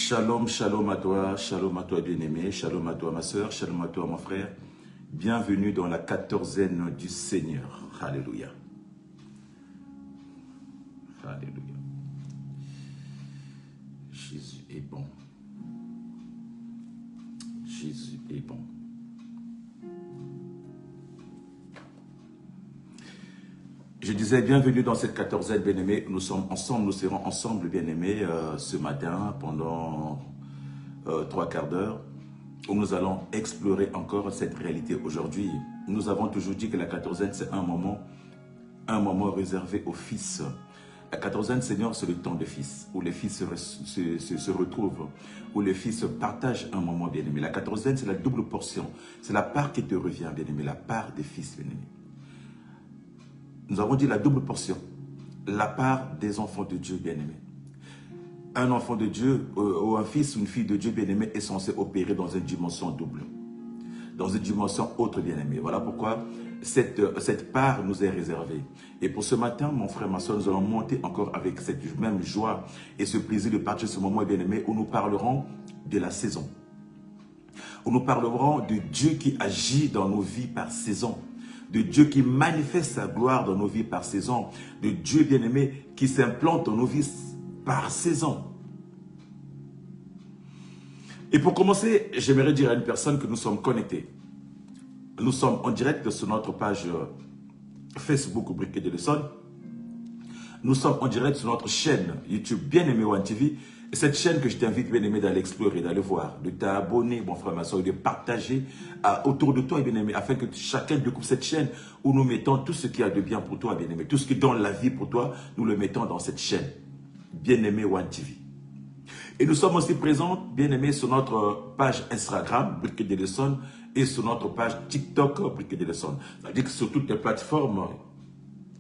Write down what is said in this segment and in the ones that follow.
Shalom, shalom à toi bien-aimé, shalom à toi ma soeur, shalom à toi mon frère. Bienvenue dans la 14e du Seigneur. Alléluia. Alléluia. Jésus est bon. Jésus est bon. Je disais bienvenue dans cette 14e bien-aimé. Nous sommes ensemble, nous serons ensemble bien-aimés ce matin pendant 3 quarts d'heure où nous allons explorer encore cette réalité aujourd'hui. Nous avons toujours dit que la 14e c'est un moment réservé aux fils. La 14e Seigneur c'est le temps des fils où les fils se retrouvent, où les fils partagent un moment bien-aimé. La 14e c'est la double portion, c'est la part qui te revient bien-aimé, la part des fils bien-aimés. Nous avons dit la double portion, la part des enfants de Dieu bien-aimés. Un enfant de Dieu ou un fils ou une fille de Dieu bien-aimé est censé opérer dans une dimension double, dans une dimension autre bien-aimé. Voilà pourquoi cette part nous est réservée. Et pour ce matin, mon frère, ma soeur, nous allons monter encore avec cette même joie et ce plaisir de partager ce moment bien-aimé où nous parlerons de la saison. Où nous parlerons de Dieu qui agit dans nos vies par saison. De Dieu qui manifeste sa gloire dans nos vies par saison, de Dieu bien-aimé qui s'implante dans nos vies par saison. Et pour commencer, j'aimerais dire à une personne que nous sommes connectés. Nous sommes en direct sur notre page Facebook Briquet de Leçon. Nous sommes en direct sur notre chaîne YouTube Bien-Aimé One TV. Et cette chaîne que je t'invite, bien-aimé, d'aller explorer, d'aller voir, de t'abonner, mon frère, ma soeur, de partager autour de toi, bien-aimé, afin que chacun découvre cette chaîne où nous mettons tout ce qu'il y a de bien pour toi, bien-aimé. Tout ce qui donne la vie pour toi, nous le mettons dans cette chaîne. Bien-aimé One TV. Et nous sommes aussi présents, bien-aimé, sur notre page Instagram, Briquet de Leçon, et sur notre page TikTok, Briquet de Leçon. C'est-à-dire que sur toutes les plateformes,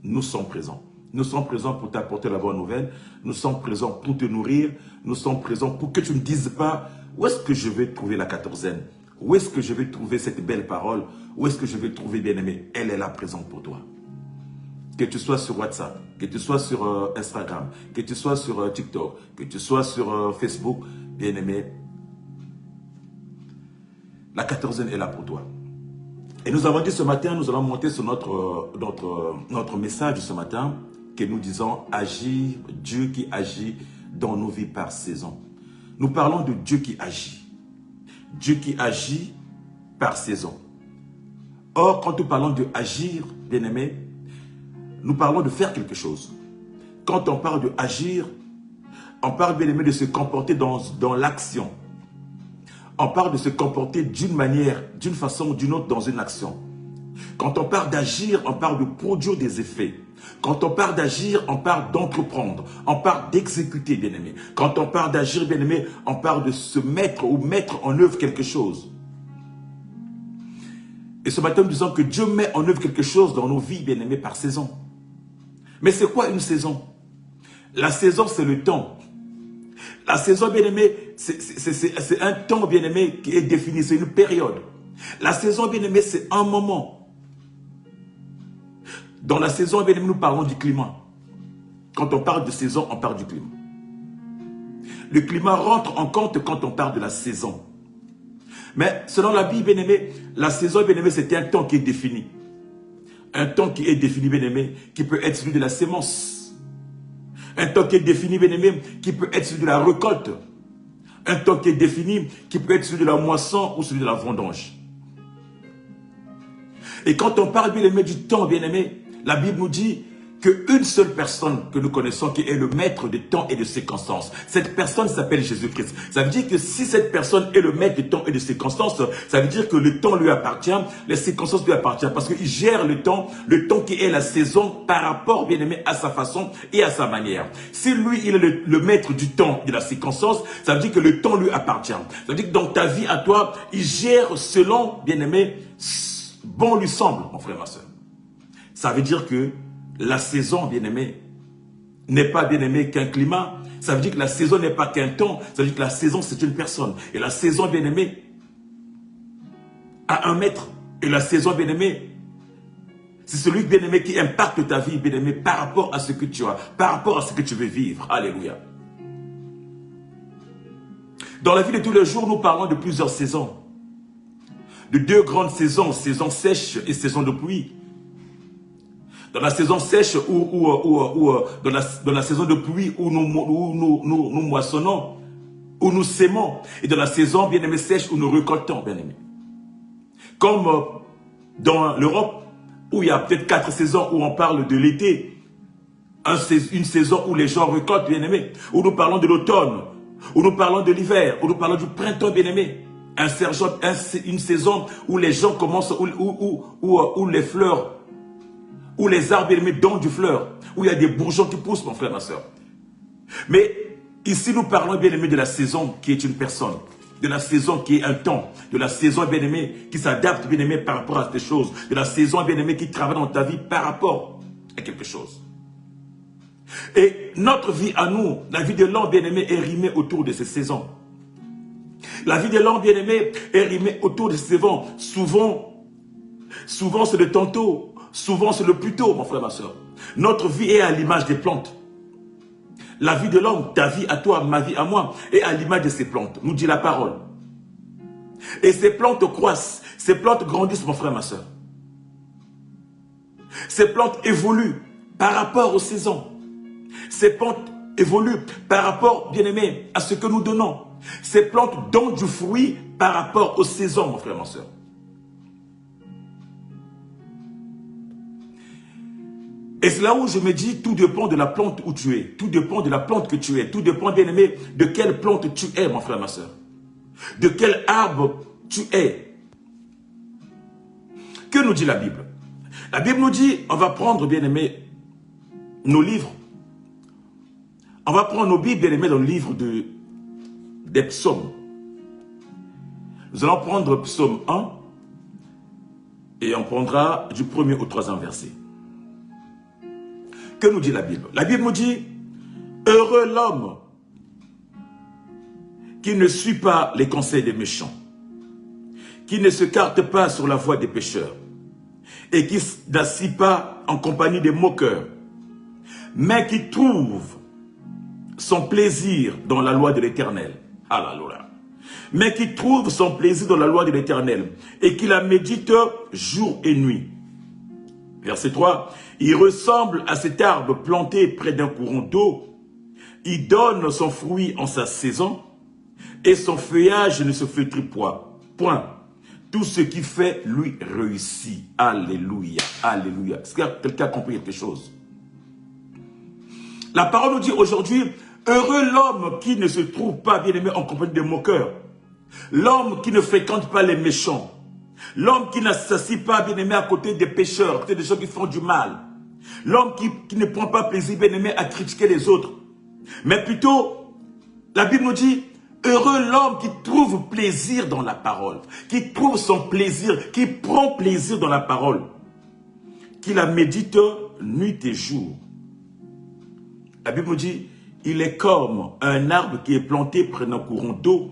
nous sommes présents. Nous sommes présents pour t'apporter la bonne nouvelle. Nous sommes présents pour te nourrir. Nous sommes présents pour que tu ne dises pas où est-ce que je vais trouver la 14e. Où est-ce que je vais trouver cette belle parole? Où est-ce que je vais trouver, bien-aimé? Elle est là présente pour toi. Que tu sois sur WhatsApp, que tu sois sur Instagram, que tu sois sur TikTok, que tu sois sur Facebook, bien-aimé, la 14e est là pour toi. Et nous avons dit ce matin, nous allons monter sur notre message ce matin, que nous disons agir, Dieu qui agit dans nos vies par saison. Nous parlons de Dieu qui agit. Dieu qui agit par saison. Or, quand nous parlons de agir, bien-aimé, nous parlons de faire quelque chose. Quand on parle de agir, on parle, bien-aimé, de se comporter dans l'action. On parle de se comporter d'une manière, d'une façon ou d'une autre dans une action. Quand on parle d'agir, on parle de produire des effets. Quand on parle d'agir, on parle d'entreprendre. On parle d'exécuter, bien-aimé. Quand on parle d'agir, bien-aimé, on parle de se mettre ou mettre en œuvre quelque chose. Et ce matin, nous disons que Dieu met en œuvre quelque chose dans nos vies, bien-aimé, par saison. Mais c'est quoi une saison? La saison, c'est le temps. La saison, bien-aimé, c'est un temps, bien-aimé, qui est défini. C'est une période. La saison, bien-aimé, c'est un moment. Dans la saison, bien-aimé, nous parlons du climat. Quand on parle de saison, on parle du climat. Le climat rentre en compte quand on parle de la saison. Mais selon la Bible, bien-aimé, la saison, bien-aimé, c'est un temps qui est défini. Un temps qui est défini, bien-aimé, qui peut être celui de la sémence. Un temps qui est défini, bien-aimé, qui peut être celui de la récolte. Un temps qui est défini, qui peut être celui de la moisson ou celui de la vendange. Et quand on parle, bien-aimé, du temps, bien-aimé, la Bible nous dit qu'une seule personne que nous connaissons qui est le maître du temps et de circonstances. Cette personne s'appelle Jésus-Christ. Ça veut dire que si cette personne est le maître du temps et de circonstances, ça veut dire que le temps lui appartient, les circonstances lui appartiennent parce qu'il gère le temps qui est la saison par rapport, bien aimé, à sa façon et à sa manière. Si lui, il est le maître du temps et de la circonstance, ça veut dire que le temps lui appartient. Ça veut dire que dans ta vie à toi, il gère selon, bien aimé, bon lui semble, mon frère, ma soeur. Ça veut dire que la saison, bien-aimé, n'est pas, bien-aimé, qu'un climat. Ça veut dire que la saison n'est pas qu'un temps. Ça veut dire que la saison, c'est une personne. Et la saison, bien-aimé, a un maître. Et la saison, bien-aimé, c'est celui, bien-aimé, qui impacte ta vie, bien-aimé, par rapport à ce que tu as, par rapport à ce que tu veux vivre. Alléluia. Dans la vie de tous les jours, nous parlons de plusieurs saisons. De deux grandes saisons, saison sèche et saison de pluie. Dans la saison sèche, dans la saison de pluie où nous moissonnons, où nous sémons. Et dans la saison, bien aimé, sèche où nous récoltons, bien aimé. Comme dans l'Europe, où il y a peut-être 4 saisons où on parle de l'été. Une saison où les gens récoltent, bien aimé. Où nous parlons de l'automne. Où nous parlons de l'hiver. Où nous parlons du printemps, bien aimé. Une saison où les gens commencent, où les fleurs, où les arbres, bien aimé, donnent du fleur. Où il y a des bourgeons qui poussent, mon frère, ma soeur. Mais ici, nous parlons, bien aimé, de la saison qui est une personne. De la saison qui est un temps, de la saison, bien-aimé, qui s'adapte, bien-aimé, par rapport à ces choses, de la saison, bien-aimé, qui travaille dans ta vie par rapport à quelque chose. Et notre vie à nous, la vie de l'homme, bien-aimé, est rimée autour de ces saisons. La vie de l'homme, bien-aimé, est rimée autour de ces saisons. Souvent c'est le tantôt, souvent c'est le plus tôt, mon frère, ma soeur. Notre vie est à l'image des plantes. La vie de l'homme, ta vie à toi, ma vie à moi, est à l'image de ces plantes, nous dit la parole. Et ces plantes croissent, ces plantes grandissent, mon frère, ma soeur. Ces plantes évoluent par rapport aux saisons. Ces plantes évoluent par rapport, bien aimé, à ce que nous donnons. Ces plantes donnent du fruit par rapport aux saisons, mon frère, ma soeur. Et c'est là où je me dis, tout dépend de la plante où tu es. Tout dépend de la plante que tu es. Tout dépend, bien aimé, de quelle plante tu es, mon frère, ma soeur. De quel arbre tu es. Que nous dit la Bible? La Bible nous dit, on va prendre, bien aimé, nos livres. On va prendre nos Bibles, bien aimé, dans le livre des psaumes. Nous allons prendre psaume 1 et on prendra du 1er au 3e verset. Que nous dit la Bible? La Bible nous dit, heureux l'homme qui ne suit pas les conseils des méchants, qui ne se carte pas sur la voie des pécheurs, et qui n'assit pas en compagnie des moqueurs, mais qui trouve son plaisir dans la loi de l'Éternel. Alléluia. Mais qui trouve son plaisir dans la loi de l'Éternel, et qui la médite jour et nuit. Verset 3, il ressemble à cet arbre planté près d'un courant d'eau. Il donne son fruit en sa saison et son feuillage ne se flétrit point. Tout ce qu'il fait lui réussit. Alléluia, alléluia. Est-ce que quelqu'un a compris quelque chose? La parole nous dit aujourd'hui, heureux l'homme qui ne se trouve pas, bien aimé, en compagnie des moqueurs. L'homme qui ne fréquente pas les méchants. L'homme qui ne s'assit pas, bien aimé, à côté des pécheurs, à côté des gens qui font du mal. L'homme qui ne prend pas plaisir, bien aimé, à critiquer les autres. Mais plutôt, la Bible nous dit, heureux l'homme qui trouve plaisir dans la parole. Qui trouve son plaisir, qui prend plaisir dans la parole. Qui la médite nuit et jour. La Bible nous dit, il est comme un arbre qui est planté près d'un courant d'eau.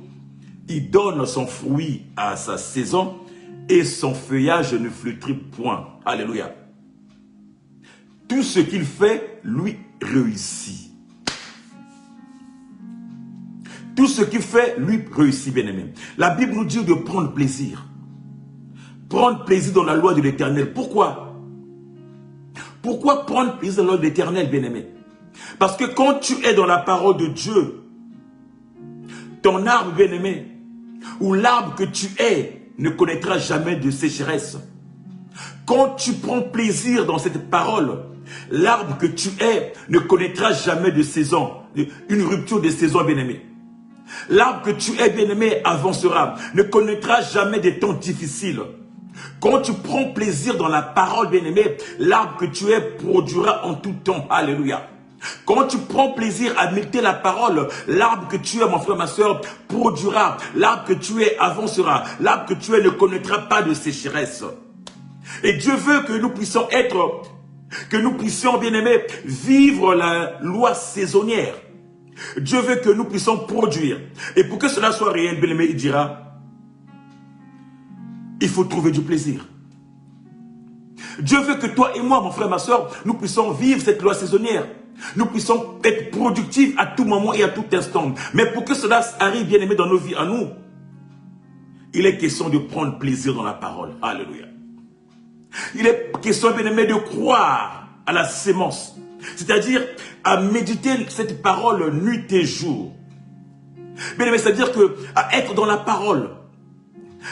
Il donne son fruit à sa saison. Et son feuillage ne flétrit point. Alléluia. Tout ce qu'il fait, lui, réussit. Tout ce qu'il fait, lui, réussit, bien-aimé. La Bible nous dit de prendre plaisir. Prendre plaisir dans la loi de l'Éternel. Pourquoi? Pourquoi prendre plaisir dans la loi de l'Éternel, bien-aimé? Parce que quand tu es dans la parole de Dieu, ton arbre, bien-aimé, ou l'arbre que tu es, ne connaîtra jamais de sécheresse. Quand tu prends plaisir dans cette parole, l'arbre que tu es ne connaîtra jamais de saison, une rupture de saison, bien-aimé. L'arbre que tu es, bien-aimé, avancera, ne connaîtra jamais des temps difficiles. Quand tu prends plaisir dans la parole, bien-aimé, l'arbre que tu es produira en tout temps. Alléluia. Quand tu prends plaisir à méditer la parole, l'arbre que tu es, mon frère, ma soeur, produira. L'arbre que tu es avancera. L'arbre que tu es ne connaîtra pas de sécheresse. Et Dieu veut que nous puissions bien aimés, vivre la loi saisonnière. Dieu veut que nous puissions produire. Et pour que cela soit réel, bien aimé, il dira, il faut trouver du plaisir. Dieu veut que toi et moi, mon frère, ma soeur, nous puissions vivre cette loi saisonnière. Nous puissions être productifs à tout moment et à tout instant. Mais pour que cela arrive, bien aimé, dans nos vies, à nous, il est question de prendre plaisir dans la parole. Alléluia. Il est question, bien aimé, de croire à la sémence. C'est-à-dire à méditer cette parole nuit et jour. Bien aimé, c'est-à-dire à être dans la parole.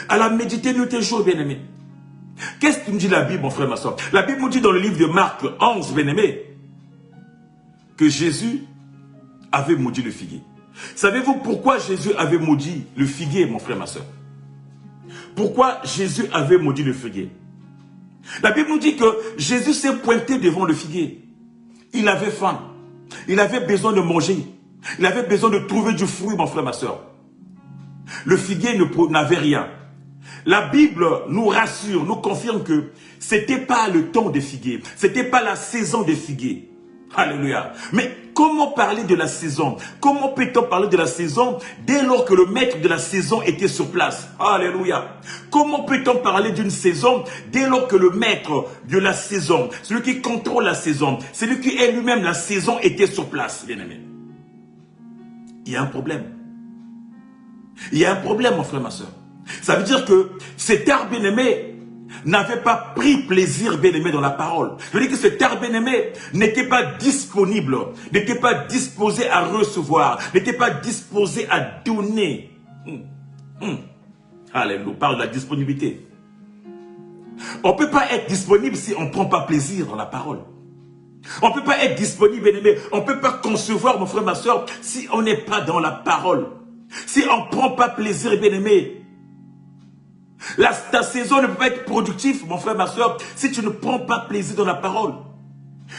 À la méditer nuit et jour, bien aimé. Qu'est-ce que nous dit la Bible, mon frère, ma soeur? La Bible nous dit dans le livre de Marc 11, bien aimé, que Jésus avait maudit le figuier. Savez-vous pourquoi Jésus avait maudit le figuier, mon frère, ma soeur? Pourquoi Jésus avait maudit le figuier? La Bible nous dit que Jésus s'est pointé devant le figuier. Il avait faim. Il avait besoin de manger. Il avait besoin de trouver du fruit, mon frère, ma soeur. Le figuier n'avait rien. La Bible nous rassure, nous confirme que ce n'était pas le temps des figuiers. Ce n'était pas la saison des figuiers. Alléluia. Mais comment parler de la saison? Comment peut-on parler de la saison dès lors que le maître de la saison était sur place? Alléluia. Comment peut-on parler d'une saison dès lors que le maître de la saison, celui qui contrôle la saison, celui qui est lui-même la saison, était sur place, bien aimé? Il y a un problème. Il y a un problème, mon frère, ma soeur. Ça veut dire que cet arbre bien-aimé n'avait pas pris plaisir bien-aimé dans la parole. Je veux dire que cet arbre bien-aimé n'était pas disponible, n'était pas disposé à recevoir, n'était pas disposé à donner. Alléluia, on parle de la disponibilité. On ne peut pas être disponible si on ne prend pas plaisir dans la parole. On ne peut pas être disponible, bien-aimé. On ne peut pas concevoir, mon frère, ma soeur, si on n'est pas dans la parole. Si on ne prend pas plaisir, bien-aimé. Ta saison ne peut pas être productive, mon frère, ma soeur, si tu ne prends pas plaisir dans la parole.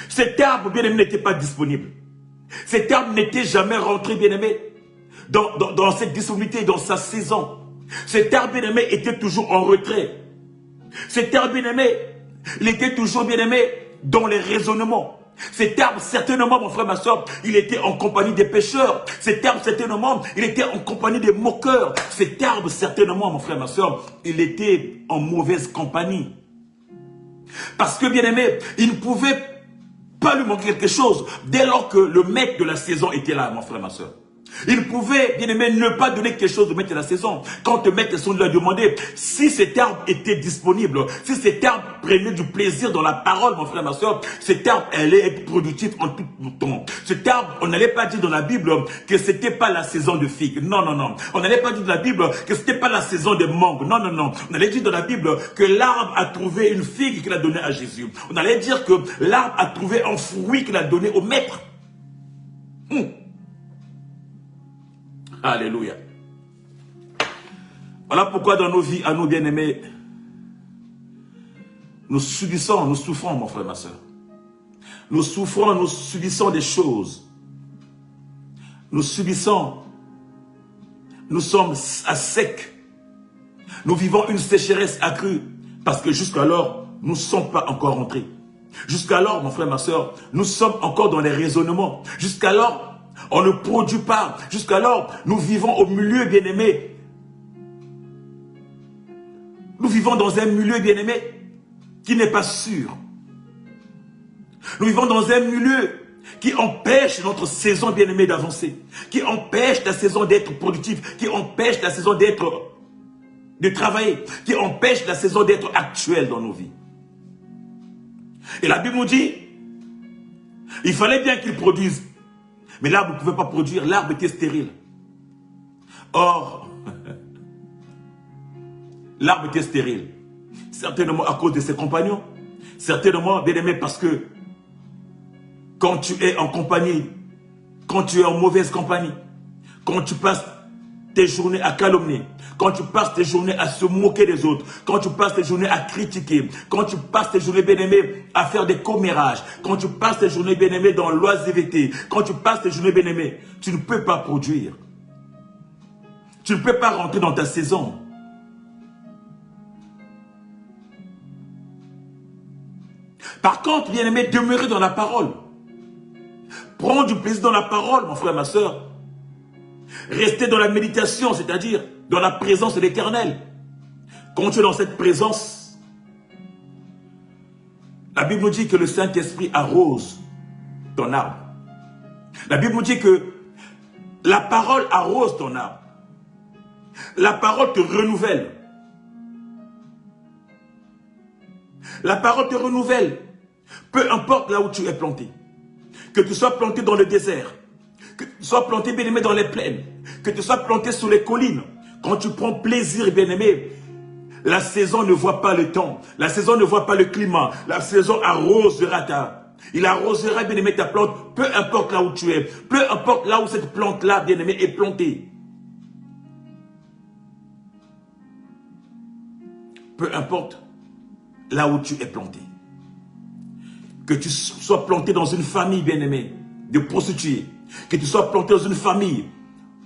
Cet arbre, bien-aimé, n'était pas disponible. Cet arbre n'était jamais rentré, bien-aimé, dans cette disponibilité, dans sa saison. Cet arbre, bien-aimé, était toujours en retrait. Cet arbre, bien-aimé, il était toujours, bien-aimé, dans les raisonnements. Cet arbre, certainement, mon frère, ma soeur, il était en compagnie des pécheurs. Cet arbre, certainement, il était en compagnie des moqueurs. Cet arbre, certainement, mon frère, ma soeur, il était en mauvaise compagnie. Parce que, bien aimé, il ne pouvait pas lui manquer quelque chose dès lors que le maître de la saison était là, mon frère, ma soeur. Il pouvait, bien aimé, ne pas donner quelque chose au maître de la saison. Quand le maître de la saison lui a demandé si cet arbre était disponible, si cet arbre prenait du plaisir dans la parole, mon frère, ma soeur, cet arbre allait être productif en tout temps. Cet arbre, on n'allait pas dire dans la Bible que c'était pas la saison de figues. Non, non, non. On n'allait pas dire dans la Bible que c'était pas la saison des mangues. Non, non, non. On allait dire dans la Bible que l'arbre a trouvé une figue qu'il a donnée à Jésus. On allait dire que l'arbre a trouvé un fruit qu'il a donné au maître. Alléluia. Voilà pourquoi dans nos vies, à nos bien-aimés, nous subissons, nous souffrons, mon frère, ma soeur. Nous souffrons, nous subissons des choses. Nous subissons. Nous sommes à sec. Nous vivons une sécheresse accrue parce que jusqu'alors, nous ne sommes pas encore rentrés. Jusqu'alors, mon frère, ma soeur, nous sommes encore dans les raisonnements. Jusqu'alors, on ne produit pas. Jusqu'alors, nous vivons au milieu bien-aimé. Nous vivons dans un milieu bien-aimé qui n'est pas sûr. Nous vivons dans un milieu qui empêche notre saison bien-aimée d'avancer. Qui empêche la saison d'être productive. Qui empêche la saison de travailler. Qui empêche la saison d'être actuelle dans nos vies. Et la Bible nous dit, il fallait bien qu'il produise. Mais l'arbre ne pouvait pas produire, l'arbre était stérile. Or, l'arbre était stérile. Certainement à cause de ses compagnons. Certainement, bien aimé, parce que quand tu es en compagnie, quand tu es en mauvaise compagnie, quand tu passes tes journées à calomnier, quand tu passes tes journées à se moquer des autres, quand tu passes tes journées à critiquer, quand tu passes tes journées bien-aimées à faire des commérages, quand tu passes tes journées bien-aimées dans l'oisiveté, quand tu passes tes journées bien-aimées, tu ne peux pas produire. Tu ne peux pas rentrer dans ta saison. Par contre, bien-aimé, demeurer dans la parole. Prends du plaisir dans la parole, mon frère, ma soeur. Rester dans la méditation, c'est-à-dire dans la présence de l'Éternel. Quand tu es dans cette présence, la Bible nous dit que le Saint-Esprit arrose ton arbre. La Bible nous dit que la parole arrose ton âme. La parole te renouvelle. La parole te renouvelle. Peu importe là où tu es planté. Que tu sois planté dans le désert. Que tu sois planté, bien-aimé, dans les plaines. Que tu sois planté sur les collines. Quand tu prends plaisir, bien-aimé, la saison ne voit pas le temps. La saison ne voit pas le climat. La saison arrosera ta. Il arrosera, bien-aimé, ta plante. Peu importe là où tu es. Peu importe là où cette plante-là, bien-aimé, est plantée. Peu importe là où tu es planté. Que tu sois planté dans une famille, bien-aimé, de prostituées. Que tu sois planté dans une famille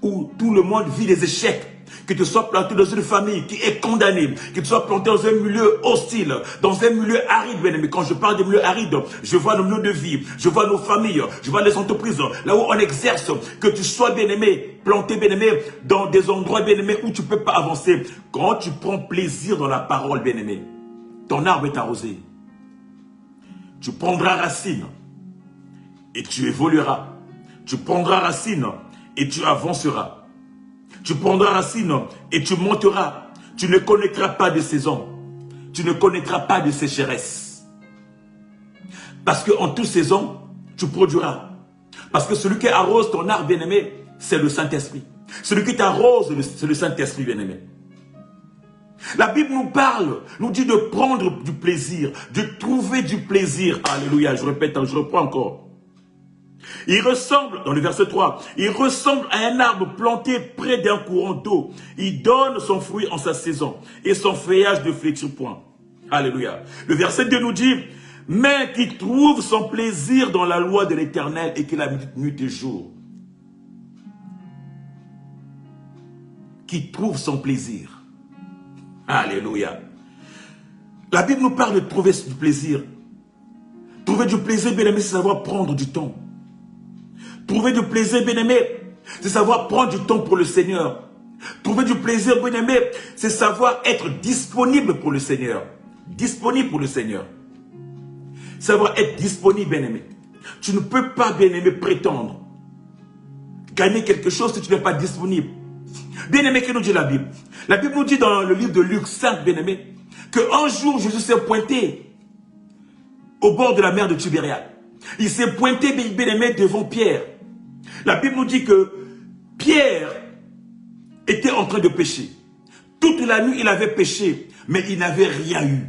où tout le monde vit des échecs. Que tu sois planté dans une famille qui est condamnée. Que tu sois planté dans un milieu hostile, dans un milieu aride, bien-aimé. Quand je parle de milieu aride, je vois nos milieux de vie, je vois nos familles, je vois les entreprises, là où on exerce. Que tu sois, bien-aimé, planté, bien-aimé, dans des endroits, bien-aimé, où tu ne peux pas avancer. Quand tu prends plaisir dans la parole, bien-aimé, ton arbre est arrosé. Tu prendras racine et tu évolueras. Tu prendras racine et tu avanceras. Tu prendras racine et tu monteras. Tu ne connaîtras pas de saison. Tu ne connaîtras pas de sécheresse. Parce qu'en toute saison, tu produiras. Parce que celui qui arrose ton arbre, bien-aimé, c'est le Saint-Esprit. Celui qui t'arrose, c'est le Saint-Esprit, bien-aimé. La Bible nous parle, nous dit de prendre du plaisir, de trouver du plaisir. Alléluia, je répète, je reprends encore. Il ressemble, dans le verset 3, il ressemble à un arbre planté près d'un courant d'eau. Il donne son fruit en sa saison et son feuillage ne flétrit point. Alléluia. Le verset 2 nous dit, mais qui trouve son plaisir dans la loi de l'Éternel et qui la nuit et jour. Qui trouve son plaisir. Alléluia. La Bible nous parle de trouver du plaisir. Trouver du plaisir, bien-aimé, c'est savoir prendre du temps. Trouver du plaisir, bien-aimé, c'est savoir prendre du temps pour le Seigneur. Trouver du plaisir, bien-aimé, c'est savoir être disponible pour le Seigneur. Disponible pour le Seigneur. Savoir être disponible, bien-aimé. Tu ne peux pas, bien-aimé, prétendre gagner quelque chose si tu n'es pas disponible. Bien-aimé, que nous dit la Bible? La Bible nous dit dans le livre de Luc 5, bien-aimé, qu'un jour Jésus s'est pointé au bord de la mer de Tibériade. Il s'est pointé, bien-aimé, devant Pierre. La Bible nous dit que Pierre était en train de pécher. Toute la nuit, il avait péché, mais il n'avait rien eu.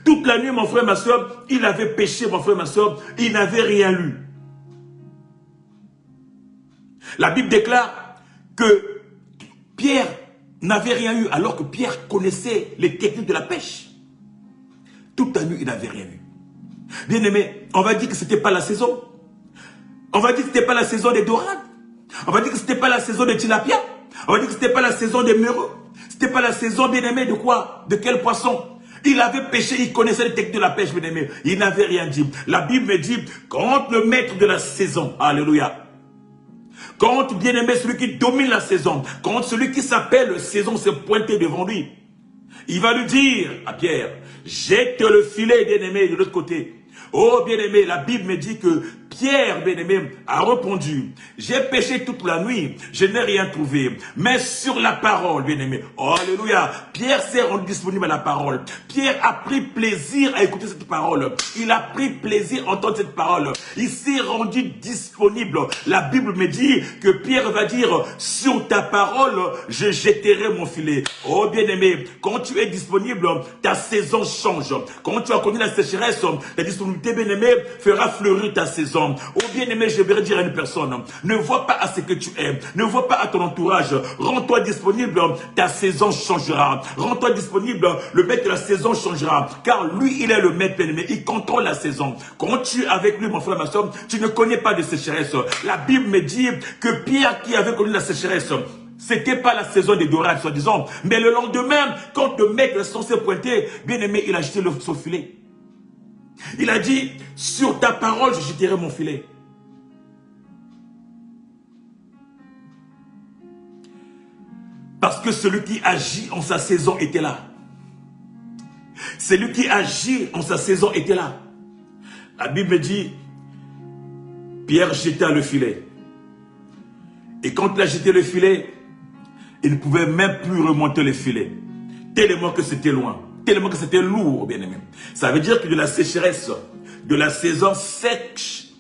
Toute la nuit, mon frère, ma soeur, il avait péché, mon frère, ma soeur, il n'avait rien eu. La Bible déclare que Pierre n'avait rien eu, alors que Pierre connaissait les techniques de la pêche. Toute la nuit, il n'avait rien eu. Bien aimé, on va dire que ce n'était pas la saison. On va dire que ce n'était pas la saison des dorades. On va dire que ce n'était pas la saison des tilapia. On va dire que ce n'était pas la saison des méreux. Ce n'était pas la saison, bien aimé, de quoi? De quel poisson? Il avait pêché, il connaissait les techniques de la pêche, bien aimé. Il n'avait rien dit. La Bible me dit, quand le maître de la saison, alléluia, quand, bien aimé, celui qui domine la saison, quand celui qui s'appelle saison s'est pointé devant lui, il va lui dire à Pierre, jette le filet, bien aimé, de l'autre côté. Oh, bien aimé, la Bible me dit que Pierre, bien aimé, a répondu, j'ai péché toute la nuit, je n'ai rien trouvé, mais sur la parole, bien aimé, oh, alléluia, Pierre s'est rendu disponible à la parole. Pierre a pris plaisir à écouter cette parole. Il a pris plaisir à entendre cette parole. Il s'est rendu disponible. La Bible me dit que Pierre va dire, sur ta parole, je jetterai mon filet. Oh, bien aimé, quand tu es disponible, ta saison change. Quand tu as connu la sécheresse, la disponibilité, bien aimé, fera fleurir ta saison. Oh bien aimé, je vais dire à une personne, ne vois pas à ce que tu es, ne vois pas à ton entourage, rends-toi disponible, ta saison changera. Rends-toi disponible, le maître de la saison changera, car lui il est le maître, bien aimé, il contrôle la saison. Quand tu es avec lui, mon frère, ma soeur, tu ne connais pas de sécheresse. La Bible me dit que Pierre qui avait connu la sécheresse, c'était pas la saison des dorades, soi-disant, mais le lendemain, quand le maître de la saison s'est pointé, bien aimé, il a jeté son filet. Il a dit, sur ta parole, je jetterai mon filet. Parce que celui qui agit en sa saison était là. Celui qui agit en sa saison était là. La Bible dit, Pierre jeta le filet. Et quand il a jeté le filet, il ne pouvait même plus remonter le filet. Tellement que c'était loin. Tellement que c'était lourd, bien aimé. Ça veut dire que de la sécheresse, de la saison sèche,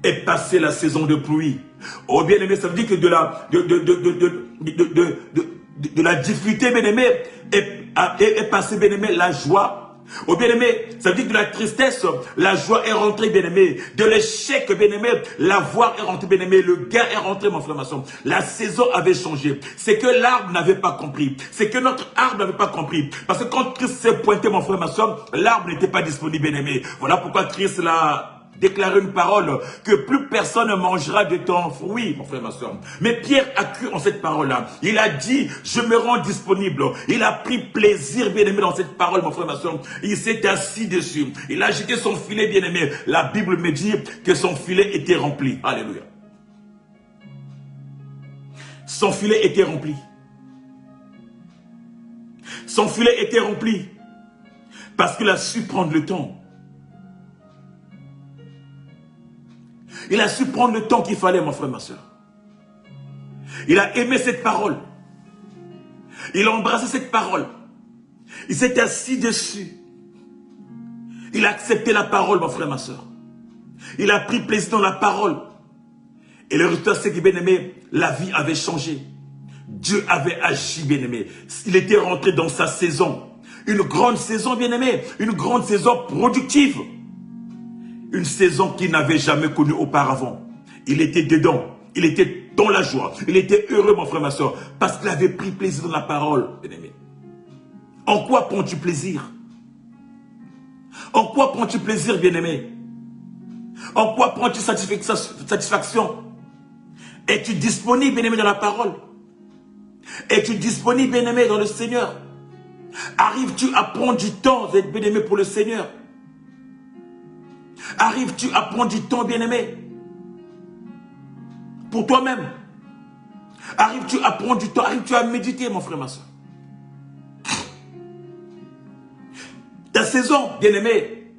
est passée la saison de pluie. Oh bien aimé, ça veut dire que de la difficulté, bien aimé, est passée, bien aimé, la joie. Oh bien-aimé, ça veut dire que de la tristesse, la joie est rentrée, bien-aimé. De l'échec, bien-aimé, la voix est rentrée, bien-aimé. Le gain est rentré, mon frère, ma soeur. La saison avait changé. C'est que l'arbre n'avait pas compris. C'est que notre arbre n'avait pas compris. Parce que quand Christ s'est pointé, mon frère, ma soeur, l'arbre n'était pas disponible, bien-aimé. Voilà pourquoi Christ l'a déclaré une parole, que plus personne ne mangera de ton fruit, mon frère, ma soeur. Mais Pierre a cru en cette parole-là. Il a dit, je me rends disponible. Il a pris plaisir, bien-aimé, dans cette parole, mon frère, ma soeur. Il s'est assis dessus. Il a jeté son filet, bien-aimé. La Bible me dit que son filet était rempli. Alléluia. Son filet était rempli. Son filet était rempli. Parce qu'il a su prendre le temps. Il a su prendre le temps qu'il fallait, mon frère, ma soeur. Il a aimé cette parole. Il a embrassé cette parole. Il s'est assis dessus. Il a accepté la parole, mon frère, ma soeur. Il a pris plaisir dans la parole. Et le résultat, c'est que, bien aimé, la vie avait changé. Dieu avait agi, bien aimé. Il était rentré dans sa saison. Une grande saison, bien aimé. Une grande saison productive. Une saison qu'il n'avait jamais connue auparavant. Il était dedans. Il était dans la joie. Il était heureux, mon frère, ma soeur. Parce qu'il avait pris plaisir dans la parole, bien-aimé. En quoi prends-tu plaisir? En quoi prends-tu plaisir, bien-aimé? En quoi prends-tu satisfaction? Es-tu disponible, bien-aimé, dans la parole? Es-tu disponible, bien-aimé, dans le Seigneur? Arrives-tu à prendre du temps d'être bien-aimé pour le Seigneur? Arrives-tu à prendre du temps, bien-aimé, pour toi-même? Arrives-tu à prendre du temps? Arrives-tu à méditer, mon frère, ma soeur? Ta saison, bien-aimé,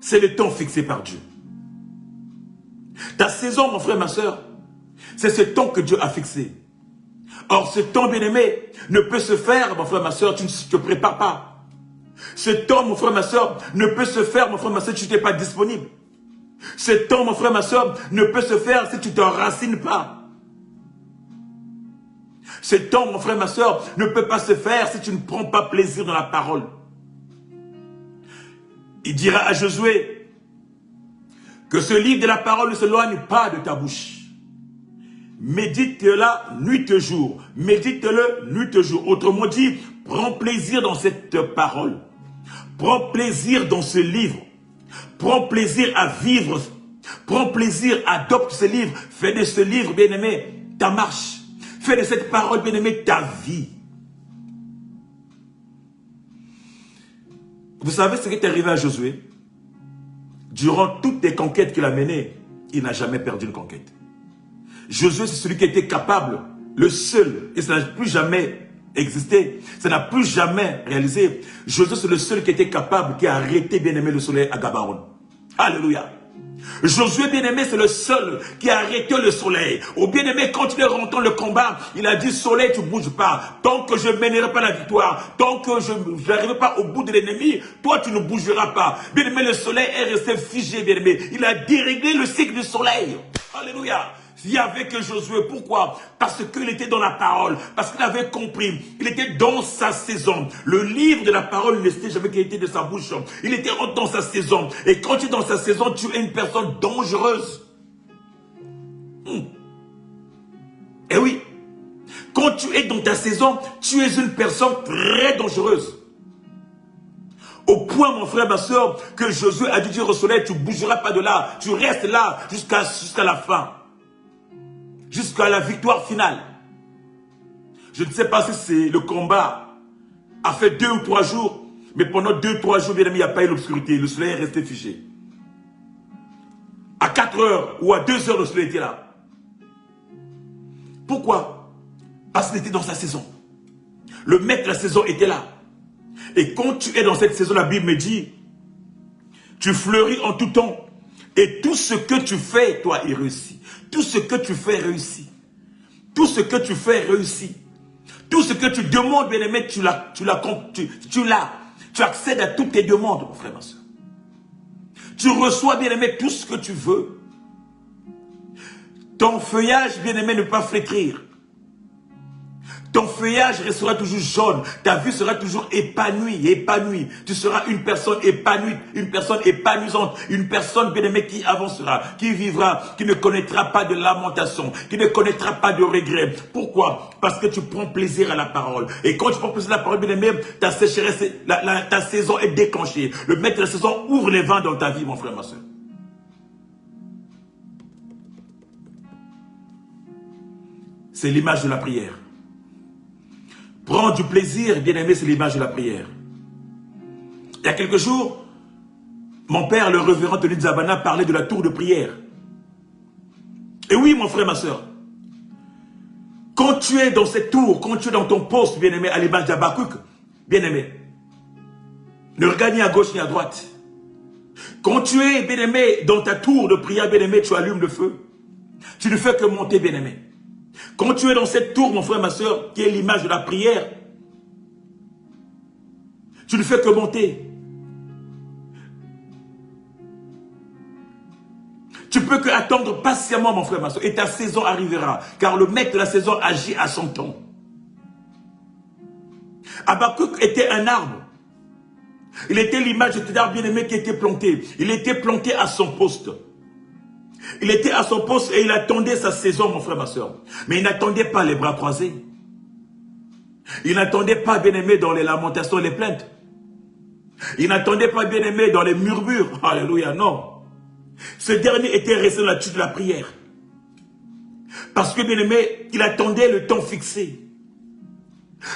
c'est le temps fixé par Dieu. Ta saison, mon frère, ma soeur, c'est ce temps que Dieu a fixé. Or, ce temps, bien-aimé, ne peut se faire, mon frère, ma soeur, tu ne te prépares pas. Ce temps, mon frère, ma soeur, ne peut se faire, mon frère, ma soeur, si tu n'es pas disponible. Ce temps, mon frère, ma soeur, ne peut se faire si tu ne t'enracines pas. Ce temps, mon frère, ma soeur, ne peut pas se faire si tu ne prends pas plaisir dans la parole. Il dira à Josué que ce livre de la parole ne s'éloigne pas de ta bouche. Médite-la nuit et jour. Médite-le nuit et jour. Autrement dit, prends plaisir dans cette parole. Prends plaisir dans ce livre. Prends plaisir à vivre. Prends plaisir, adopte ce livre. Fais de ce livre, bien-aimé, ta marche. Fais de cette parole, bien-aimé, ta vie. Vous savez ce qui est arrivé à Josué? Durant toutes les conquêtes qu'il a menées, il n'a jamais perdu une conquête. Josué, c'est celui qui était capable, le seul, et ça n'a plus jamais existé, ça n'a plus jamais réalisé. Josué, c'est le seul qui était capable, qui a arrêté, bien-aimé, le soleil à Gabaon. Alléluia. Josué, bien-aimé, c'est le seul qui a arrêté le soleil. Au bien-aimé, quand il est rentré dans le combat, il a dit, soleil, tu ne bouges pas. Tant que je ne mènerai pas la victoire, tant que je n'arriverai pas au bout de l'ennemi, toi, tu ne bougeras pas. Bien-aimé, le soleil est resté figé, bien-aimé. Il a déréglé le cycle du soleil. Alléluia. Il y avait que Josué. Pourquoi? Parce qu'il était dans la parole. Parce qu'il avait compris. Il était dans sa saison. Le livre de la parole ne laissait jamais qu'il était de sa bouche. Il était dans sa saison. Et quand tu es dans sa saison, tu es une personne dangereuse. Eh oui. Quand tu es dans ta saison, tu es une personne très dangereuse. Au point, mon frère, ma soeur, que Josué a dû dire au soleil, tu ne bougeras pas de là. Tu restes là jusqu'à la fin. Jusqu'à la victoire finale. Je ne sais pas si c'est le combat a fait 2 ou 3 jours, mais pendant 2 ou 3 jours, bien aimé, il n'y a pas eu l'obscurité. Le soleil est resté figé. À 4 heures ou à 2 heures, le soleil était là. Pourquoi? Parce qu'il était dans sa saison. Le maître de la saison était là. Et quand tu es dans cette saison, la Bible me dit, tu fleuris en tout temps. Et tout ce que tu fais, toi, il réussit. Tout ce que tu fais réussit. Tout ce que tu fais réussit. Tout ce que tu demandes, bien-aimé, tu accèdes à toutes tes demandes, mon frère, ma soeur. Tu reçois, bien-aimé, tout ce que tu veux. Ton feuillage, bien-aimé, ne peut pas flétrir. Ton feuillage restera toujours jaune. Ta vie sera toujours épanouie, épanouie. Tu seras une personne épanouie, une personne épanouissante, une personne bien-aimée qui avancera, qui vivra, qui ne connaîtra pas de lamentation, qui ne connaîtra pas de regret. Pourquoi? Parce que tu prends plaisir à la parole. Et quand tu prends plaisir à la parole, bien-aimé, ta sécheresse, ta saison est déclenchée. Le maître de la saison ouvre les vents dans ta vie, mon frère, ma soeur. C'est l'image de la prière. Prends du plaisir, bien-aimé, c'est l'image de la prière. Il y a quelques jours, mon père, le révérend Tony Zabana, parlait de la tour de prière. Et oui, mon frère, ma soeur, quand tu es dans cette tour, quand tu es dans ton poste, bien-aimé, à l'image d'Habakkuk, bien-aimé, ne regarde ni à gauche ni à droite. Quand tu es, bien-aimé, dans ta tour de prière, bien-aimé, tu allumes le feu. Tu ne fais que monter, bien-aimé. Quand tu es dans cette tour, mon frère, ma soeur, qui est l'image de la prière, tu ne fais que monter. Tu peux que attendre patiemment, mon frère, ma soeur, et ta saison arrivera, car le maître de la saison agit à son temps. Habakkuk était un arbre. Il était l'image de cet arbre bien-aimé qui était planté. Il était planté à son poste. Il était à son poste et il attendait sa saison, mon frère, ma soeur. Mais il n'attendait pas les bras croisés. Il n'attendait pas, bien-aimé, dans les lamentations et les plaintes. Il n'attendait pas, bien-aimé, dans les murmures. Alléluia, non. Ce dernier était resté dans l'attitude de la prière. Parce que, bien-aimé, il attendait le temps fixé.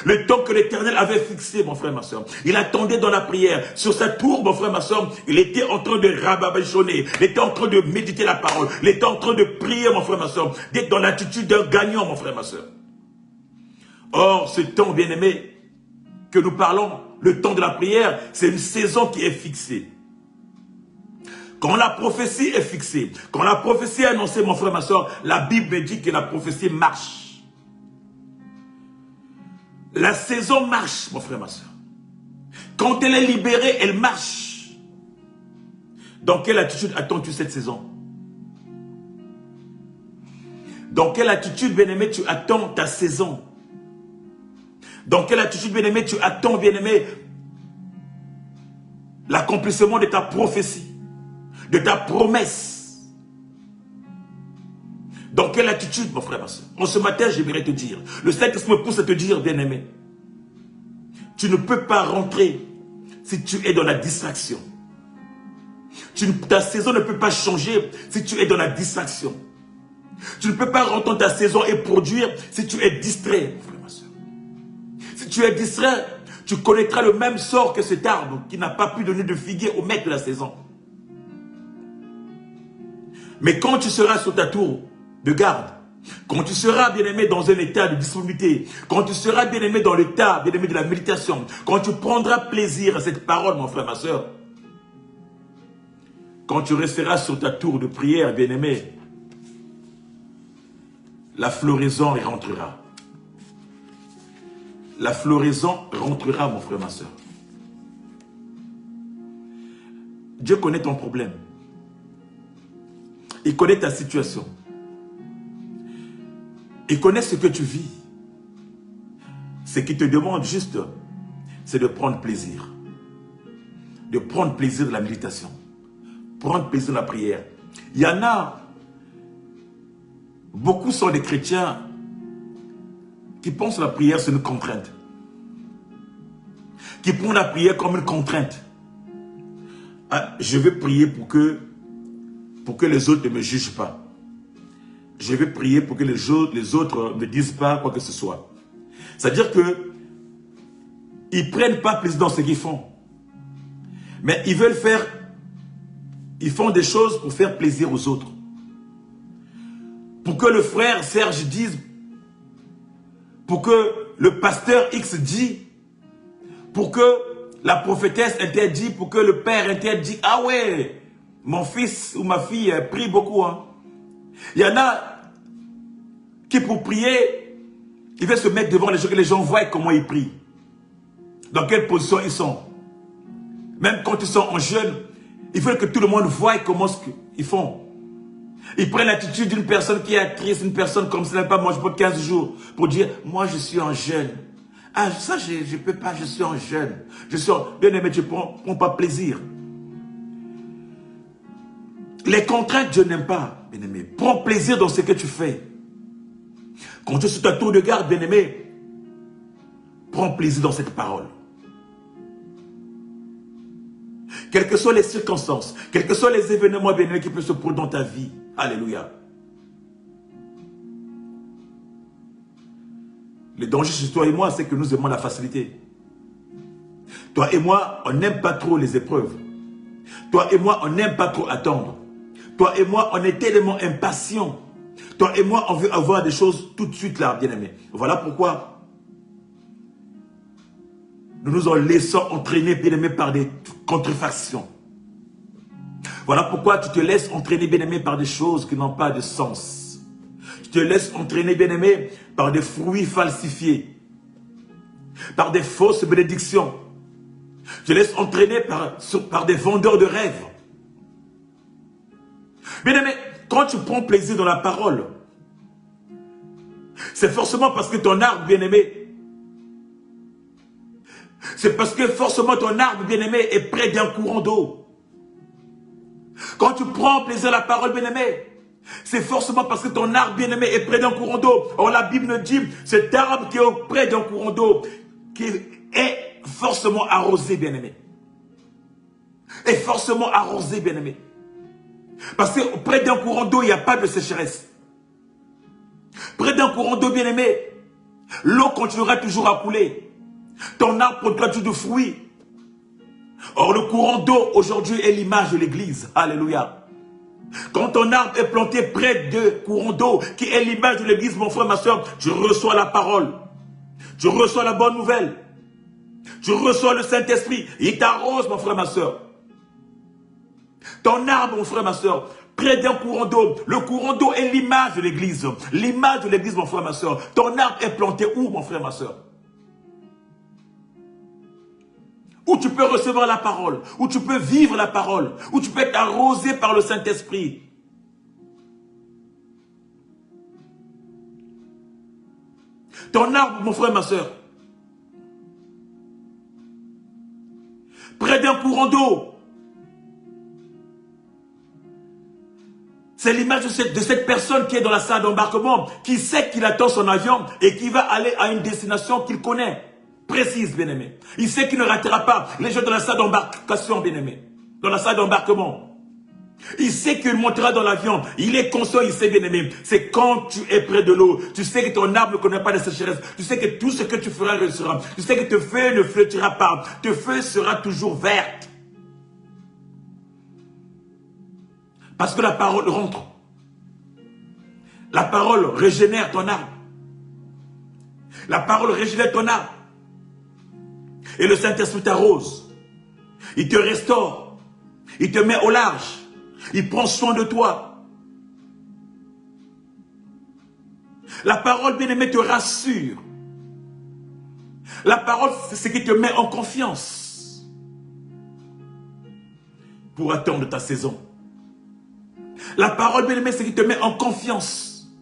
Le temps que l'Éternel avait fixé, mon frère, ma soeur. Il attendait dans la prière. Sur sa tour, mon frère, ma soeur, il était en train de rababachonner. Il était en train de méditer la parole. Il était en train de prier, mon frère, ma soeur. D'être dans l'attitude d'un gagnant, mon frère, ma soeur. Or, ce temps, bien-aimé, que nous parlons, le temps de la prière, c'est une saison qui est fixée. Quand la prophétie est fixée, quand la prophétie est annoncée, mon frère, ma soeur, la Bible me dit que la prophétie marche. La saison marche, mon frère, ma soeur. Quand elle est libérée, elle marche. Dans quelle attitude attends-tu cette saison? Dans quelle attitude, bien-aimé, tu attends ta saison? Dans quelle attitude, bien-aimé, tu attends, bien-aimé, l'accomplissement de ta prophétie, de ta promesse? Dans quelle attitude, mon frère, ma soeur? En ce matin, j'aimerais te dire, le Saint-Esprit me pousse à te dire, bien-aimé, tu ne peux pas rentrer si tu es dans la distraction. Ta saison ne peut pas changer si tu es dans la distraction. Tu ne peux pas rentrer dans ta saison et produire si tu es distrait, mon frère, ma soeur. Si tu es distrait, tu connaîtras le même sort que cet arbre qui n'a pas pu donner de figuier au maître de la saison. Mais quand tu seras sur ta tour de garde, quand tu seras, bien-aimé, dans un état de disponibilité, quand tu seras, bien-aimé, dans l'état, bien-aimé, de la méditation, quand tu prendras plaisir à cette parole, mon frère, ma soeur, quand tu resteras sur ta tour de prière, bien-aimé, la floraison rentrera. La floraison rentrera, mon frère, ma soeur. Dieu connaît ton problème. Il connaît ta situation. Il connaît ce que tu vis. Ce qu'il te demande juste, c'est de prendre plaisir. De prendre plaisir de la méditation. Prendre plaisir de la prière. Il y en a, beaucoup sont des chrétiens qui pensent que la prière c'est une contrainte. Qui prennent la prière comme une contrainte. Ah, je vais prier pour que les autres ne me jugent pas. Je vais prier pour que les autres ne me disent pas quoi que ce soit. C'est-à-dire que ils ne prennent pas plaisir dans ce qu'ils font. Mais ils veulent faire, ils font des choses pour faire plaisir aux autres. Pour que le frère Serge dise, pour que le pasteur X dit, pour que la prophétesse interdit, pour que le père interdit. Ah ouais, mon fils ou ma fille prie beaucoup. Hein. Il y en a qui pour prier, il veut se mettre devant les gens, que les gens voient comment ils prient. Dans quelle position ils sont. Même quand ils sont en jeûne, il faut que tout le monde voie comment ils font. Ils prennent l'attitude d'une personne qui est triste, une personne comme ça n'a pas mangé pour 15 jours, pour dire, moi je suis en jeûne. Ah, ça je ne peux pas, je suis en jeûne. Bien aimé, tu ne prends pas plaisir. Les contraintes, je n'aime pas, bien aimé. Prends plaisir dans ce que tu fais. Quand tu es sur ta tour de garde, bien aimé, prends plaisir dans cette parole. Quelles que soient les circonstances, quels que soient les événements, bien aimé, qui peuvent se produire dans ta vie. Alléluia. Le danger chez toi et moi, c'est que nous aimons la facilité. Toi et moi, on n'aime pas trop les épreuves. Toi et moi, on n'aime pas trop attendre. Toi et moi, on est tellement impatients. Toi et moi, on veut avoir des choses tout de suite là, bien-aimé. Voilà pourquoi nous nous en laissons entraîner, bien-aimé, par des contrefactions. Voilà pourquoi tu te laisses entraîner, bien-aimé, par des choses qui n'ont pas de sens. Tu te laisses entraîner, bien-aimé, par des fruits falsifiés, par des fausses bénédictions. Tu te laisses entraîner par des vendeurs de rêves. Bien-aimé, quand tu prends plaisir dans la parole, c'est forcément parce que ton arbre, bien-aimé, c'est parce que forcément ton arbre, bien-aimé, est près d'un courant d'eau. Quand tu prends plaisir à la parole, bien-aimé, c'est forcément parce que ton arbre, bien-aimé, est près d'un courant d'eau. Or, la Bible nous dit, cet arbre qui est près d'un courant d'eau, qui est forcément arrosé, bien-aimé. Est forcément arrosé, bien-aimé. Parce que près d'un courant d'eau, il n'y a pas de sécheresse. Près d'un courant d'eau, bien-aimé, l'eau continuera toujours à couler. Ton arbre produira toujours de fruits. Or, le courant d'eau, aujourd'hui, est l'image de l'église. Alléluia. Quand ton arbre est planté près de courant d'eau, qui est l'image de l'église, mon frère, ma soeur, tu reçois la parole. Tu reçois la bonne nouvelle. Tu reçois le Saint-Esprit. Il t'arrose, mon frère, ma soeur. Ton arbre, mon frère, ma soeur, près d'un courant d'eau. Le courant d'eau est l'image de l'église. L'image de l'église, mon frère, ma soeur. Ton arbre est planté où, mon frère, ma soeur? Où tu peux recevoir la parole, où tu peux vivre la parole, où tu peux être arrosé par le Saint-Esprit. Ton arbre, mon frère, ma soeur, près d'un courant d'eau. C'est l'image de cette personne qui est dans la salle d'embarquement, qui sait qu'il attend son avion et qui va aller à une destination qu'il connaît. Précise, bien-aimé. Il sait qu'il ne ratera pas les gens dans la salle d'embarcation, bien-aimé. Dans la salle d'embarquement. Il sait qu'il montera dans l'avion. Il est conscient, il sait, bien-aimé. C'est quand tu es près de l'eau. Tu sais que ton arbre ne connaît pas de sécheresse. Tu sais que tout ce que tu feras réussira. Tu sais que tes feuilles ne flétrira pas. Tes feuilles sera toujours vertes. Parce que la parole rentre. La parole régénère ton arbre. La parole régénère ton arbre. Et le Saint-Esprit t'arrose. Il te restaure. Il te met au large. Il prend soin de toi. La parole, bien-aimée, te rassure. La parole, c'est ce qui te met en confiance. Pour attendre ta saison. La parole, bien-aimée, c'est ce qui te met en confiance.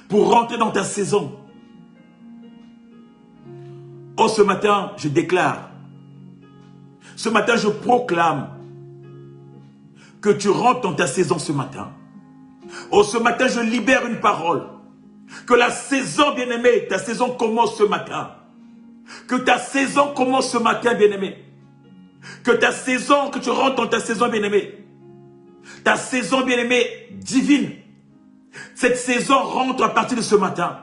Pour rentrer dans ta saison. Oh, ce matin, je déclare. Ce matin, je proclame que tu rentres dans ta saison ce matin. Oh, ce matin, je libère une parole. Que la saison, bien-aimée, ta saison commence ce matin. Que ta saison commence ce matin, bien-aimé. Que ta saison, que tu rentres dans ta saison, bien-aimée. Ta saison, bien-aimée, divine. Cette saison rentre à partir de ce matin.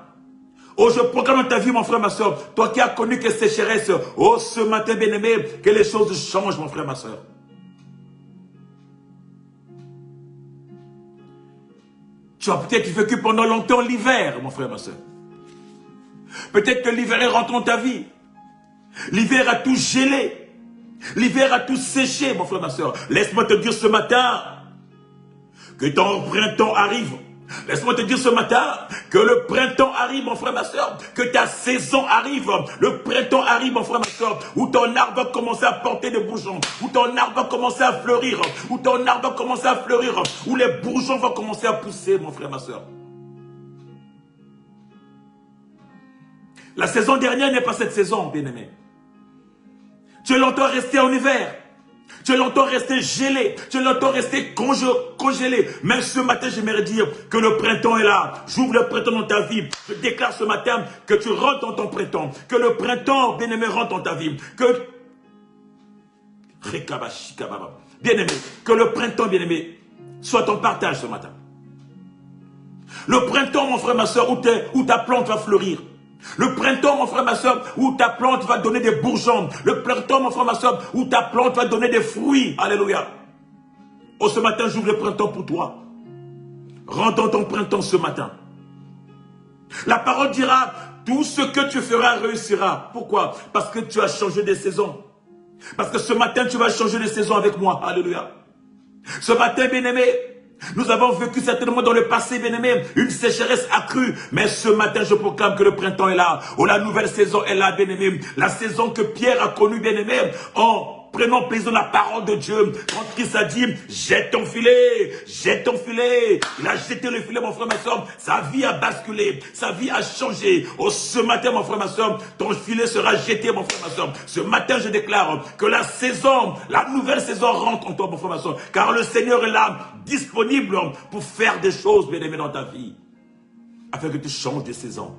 Oh, je proclame dans ta vie, mon frère, ma soeur. Toi qui as connu que sécheresse. Oh, ce matin, bien-aimé, que les choses changent, mon frère, ma soeur. Tu as peut-être vécu pendant longtemps l'hiver, mon frère, ma soeur. Peut-être que l'hiver est rentré dans ta vie. L'hiver a tout gelé. L'hiver a tout séché, mon frère, ma soeur. Laisse-moi te dire ce matin Que ton printemps arrive. Laisse-moi te dire ce matin que le printemps arrive, mon frère, ma soeur, que ta saison arrive, le printemps arrive, mon frère, ma soeur, où ton arbre va commencer à porter des bourgeons, où ton arbre va commencer à fleurir, où ton arbre va commencer à fleurir, où les bourgeons vont commencer à pousser, mon frère, ma soeur. La saison dernière n'est pas cette saison, bien-aimé. Tu l'entends rester en hiver. Tu l'entends rester gelé, tu l'entends rester congelé. Même ce matin, j'aimerais dire que le printemps est là. J'ouvre le printemps dans ta vie. Je déclare ce matin que tu rentres dans ton printemps. Que le printemps, bien-aimé, rentre dans ta vie. Bien-aimé, que le printemps, bien-aimé, soit ton partage ce matin. Le printemps, mon frère, ma soeur, où ta plante va fleurir. Le printemps, mon frère, ma soeur, où ta plante va donner des bourgeons. Le printemps, mon frère, ma soeur, où ta plante va donner des fruits. Alléluia. Oh, ce matin, j'ouvre le printemps pour toi. Rentre dans ton printemps ce matin. La parole dira, tout ce que tu feras réussira. Pourquoi? Parce que tu as changé de saison. Parce que ce matin, tu vas changer de saison avec moi. Alléluia. Ce matin, bien-aimé, nous avons vécu certainement dans le passé, bien-aimé, une sécheresse accrue. Mais ce matin, je proclame que le printemps est là. Oh, la nouvelle saison est là, bien-aimé. La saison que Pierre a connue, bien-aimé, en prenant plaisir dans la parole de Dieu. Quand Christ a dit, jette ton filet, jette ton filet. Il a jeté le filet, mon frère, ma soeur. Sa vie a basculé, sa vie a changé. Oh, ce matin, mon frère, ma soeur, ton filet sera jeté, mon frère, ma soeur. Ce matin, je déclare que la saison, la nouvelle saison rentre en toi, mon frère, ma soeur. Car le Seigneur est là, disponible pour faire des choses, bien aimé, dans ta vie. Afin que tu changes de saison.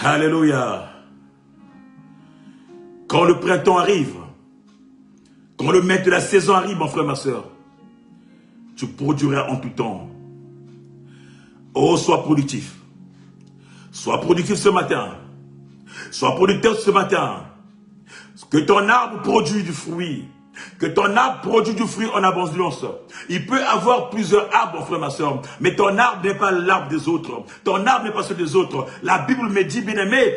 Alléluia. Quand le printemps arrive, quand le maître de la saison arrive, mon frère, ma soeur, tu produiras en tout temps. Oh, sois productif. Sois productif ce matin. Sois producteur ce matin. Que ton arbre produise du fruit. Que ton arbre produise du fruit en abondance. Il peut avoir plusieurs arbres, mon frère, ma soeur, mais ton arbre n'est pas l'arbre des autres. Ton arbre n'est pas celui des autres. La Bible me dit, bien aimé,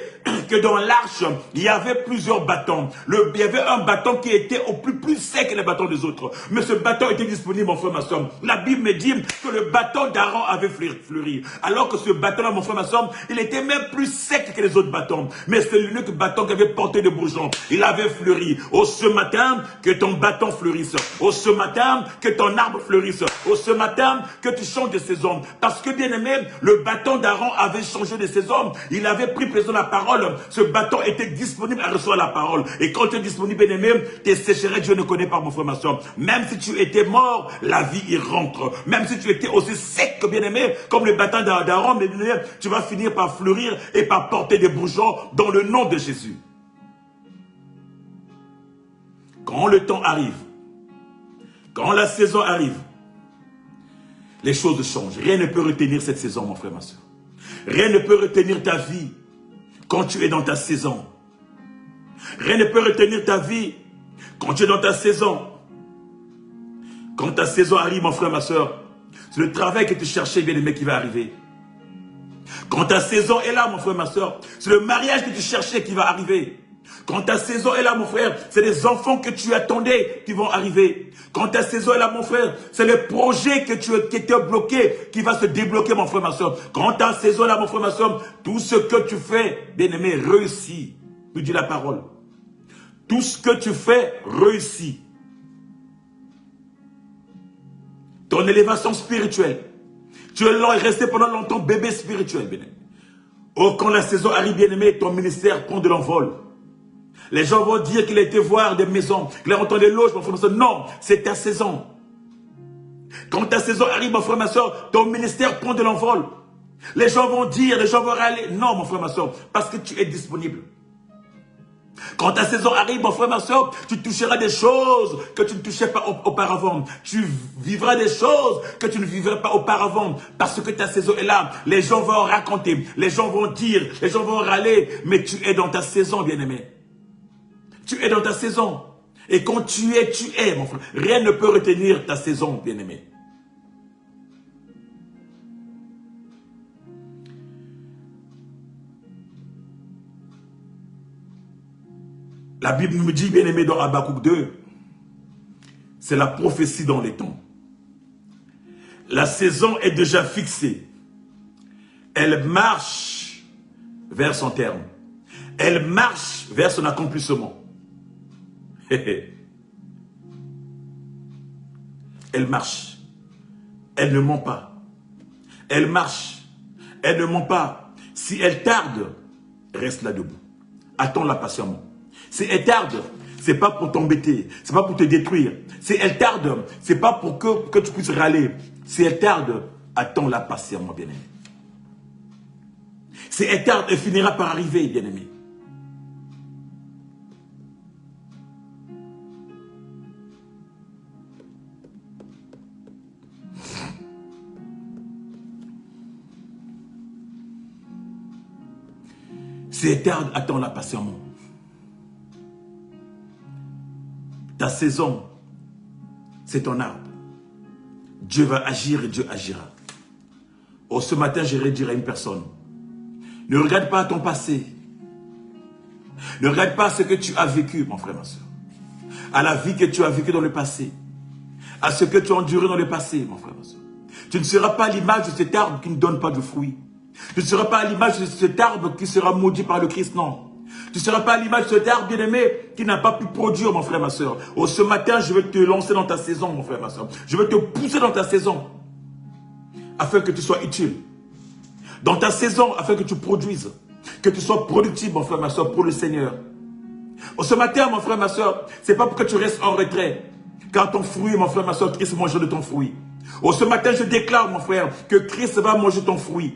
que dans l'arche, il y avait plusieurs bâtons. Il y avait un bâton qui était au plus sec que les bâtons des autres. Mais ce bâton était disponible, mon frère, ma soeur. La Bible me dit que le bâton d'Aaron avait fleuri. Alors que ce bâton-là, mon frère, ma soeur, il était même plus sec que les autres bâtons. Mais c'est l'unique bâton qui avait porté des bourgeons. Il avait fleuri. Oh, ce matin, que ton bâton fleurisse. Oh, ce matin, que ton arbre fleurisse. Oh, ce matin, que tu changes de saison. Parce que, bien aimé, le bâton d'Aaron avait changé de saison. Il avait pris plaisir à la parole. Ce bâton était disponible à recevoir la parole. Et quand tu es disponible, bien aimé, tes sécheresses, Dieu ne connaît pas, mon frère, ma soeur. Même si tu étais mort, la vie y rentre. Même si tu étais aussi sec, bien aimé, comme le bâton d'Aaron, bien aimé, tu vas finir par fleurir et par porter des bourgeons dans le nom de Jésus. Quand le temps arrive, quand la saison arrive, les choses changent. Rien ne peut retenir cette saison, mon frère, ma soeur. Rien ne peut retenir ta vie quand tu es dans ta saison. Rien ne peut retenir ta vie quand tu es dans ta saison. Quand ta saison arrive, mon frère, ma soeur, c'est le travail que tu cherchais, bien aimé, qui va arriver. Quand ta saison est là, mon frère, ma soeur, c'est le mariage que tu cherchais qui va arriver. Quand ta saison est là, mon frère, c'est les enfants que tu attendais qui vont arriver. Quand ta saison est là, mon frère, c'est le projet qui était bloqué qui va se débloquer, mon frère, ma soeur. Quand ta saison est là, mon frère, ma soeur, tout ce que tu fais, bien aimé, réussit. Nous dit la parole. Tout ce que tu fais, réussit. Ton élévation spirituelle. Tu es resté pendant longtemps bébé spirituel, bien aimé. Oh, quand la saison arrive, bien aimé, ton ministère prend de l'envol. Les gens vont dire qu'il a été voir des maisons, qu'il a entendu des loges, mon frère, ma soeur. Non, c'est ta saison. Quand ta saison arrive, mon frère, ma soeur, ton ministère prend de l'envol. Les gens vont dire, les gens vont râler. Non, mon frère, ma soeur, parce que tu es disponible. Quand ta saison arrive, mon frère, ma soeur, tu toucheras des choses que tu ne touchais pas auparavant. Tu vivras des choses que tu ne vivrais pas auparavant. Parce que ta saison est là. Les gens vont raconter, les gens vont dire, les gens vont râler. Mais tu es dans ta saison, bien-aimé. Tu es dans ta saison. Et quand tu es, mon frère. Rien ne peut retenir ta saison, bien-aimé. La Bible me dit, bien aimé, dans Habakkuk 2, c'est la prophétie dans les temps. La saison est déjà fixée. Elle marche vers son terme. Elle marche vers son accomplissement. Elle marche. Elle ne ment pas. Elle marche. Elle ne ment pas. Si elle tarde, reste là debout. Attends-la patiemment. Si elle tarde, c'est pas pour t'embêter, c'est pas pour te détruire. Si elle tarde, c'est pas pour que tu puisses râler. Si elle tarde, attends-la patiemment, bien-aimé. Si elle tarde, elle finira par arriver, bien-aimé. Si elle tarde, attends-la patiemment. Ta saison, c'est ton arbre. Dieu va agir et Dieu agira. Oh, ce matin, j'irai dire à une personne, ne regarde pas ton passé. Ne regarde pas ce que tu as vécu, mon frère, ma soeur. À la vie que tu as vécue dans le passé. À ce que tu as enduré dans le passé, mon frère, ma soeur. Tu ne seras pas à l'image de cet arbre qui ne donne pas de fruits. Tu ne seras pas à l'image de cet arbre qui sera maudit par le Christ, non. Tu ne seras pas à l'image de cet arbre bien-aimé qui n'a pas pu produire, mon frère, ma soeur. Oh, ce matin, je vais te lancer dans ta saison, mon frère, ma soeur. Je vais te pousser dans ta saison afin que tu sois utile. Dans ta saison, afin que tu produises. Que tu sois productif, mon frère, ma soeur, pour le Seigneur. Oh, ce matin, mon frère, ma soeur, ce n'est pas pour que tu restes en retrait. Car ton fruit, mon frère, ma soeur, Christ mange de ton fruit. Oh, ce matin, je déclare, mon frère, que Christ va manger ton fruit.